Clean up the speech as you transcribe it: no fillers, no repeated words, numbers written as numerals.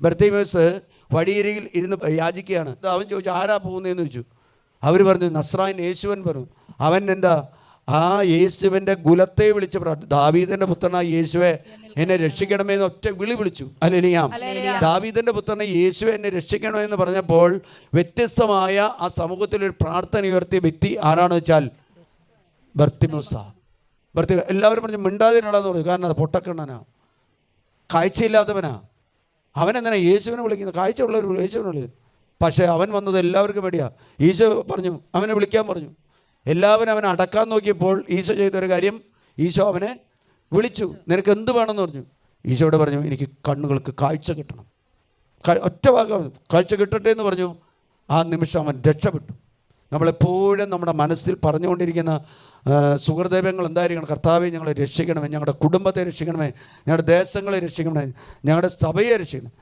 ബർത്തിമേസ് വഴിയരികിൽ ഇരുന്ന് യാചിക്കുകയാണ്. അവൻ ചോദിച്ചു, ആരാ പോകുന്നതെന്ന് ചോദിച്ചു. അവർ പറഞ്ഞു, നസ്രായൻ യേശുവൻ പറഞ്ഞു. അവൻ എന്താ, ആ യേശുവിൻ്റെ കുലത്തെ വിളിച്ച് ദാവീദിൻ്റെ പുത്രനായ യേശുവെ എന്നെ രക്ഷിക്കണമെന്ന് ഒറ്റ വിളി വിളിച്ചു. ഹല്ലേലൂയ. ദാവീദിൻ്റെ പുത്രനെ യേശുവെ എന്നെ രക്ഷിക്കണമെന്ന് പറഞ്ഞപ്പോൾ വ്യത്യസ്തമായ ആ സമൂഹത്തിലൊരു പ്രാർത്ഥന ഉയർത്തിയ വ്യക്തി ആരാണെന്ന് വെച്ചാൽ ബർത്തിമേസ്. എല്ലാവരും പറഞ്ഞു മിണ്ടാതിരടാന്ന് പറഞ്ഞു. കാരണം അത് പൊട്ടക്കണ്ണനാ, കാഴ്ചയില്ലാത്തവനാ. അവനെന്തിനാ യേശുവിനെ വിളിക്കുന്നത്? കാഴ്ചയുള്ളവർ യേശുവിനെ വിളിക്കുന്നത്. പക്ഷേ അവൻ വന്നത് എല്ലാവർക്കും വേണ്ടിയാ. ഈശോ പറഞ്ഞു, അവനെ വിളിക്കാൻ പറഞ്ഞു. എല്ലാവരും അവനെ അടക്കാൻ നോക്കിയപ്പോൾ ഈശോ ചെയ്തൊരു കാര്യം, ഈശോ അവനെ വിളിച്ചു. നിനക്ക് എന്ത് വേണമെന്ന് പറഞ്ഞു. ഈശോയോട് പറഞ്ഞു, എനിക്ക് കണ്ണുകൾക്ക് കാഴ്ച കിട്ടണം. ഒറ്റ ഭാഗം കാഴ്ച കിട്ടട്ടെ എന്ന് പറഞ്ഞു. ആ നിമിഷം അവൻ രക്ഷപ്പെട്ടു. നമ്മളെപ്പോഴും നമ്മുടെ മനസ്സിൽ പറഞ്ഞുകൊണ്ടിരിക്കുന്ന സുഹൃദേവങ്ങൾ എന്തായിരിക്കണം? കർത്താവെ ഞങ്ങളെ രക്ഷിക്കണമേ, ഞങ്ങളുടെ കുടുംബത്തെ രക്ഷിക്കണമേ, ഞങ്ങളുടെ ദേശങ്ങളെ രക്ഷിക്കണമേ, ഞങ്ങളുടെ സഭയെ രക്ഷിക്കണം.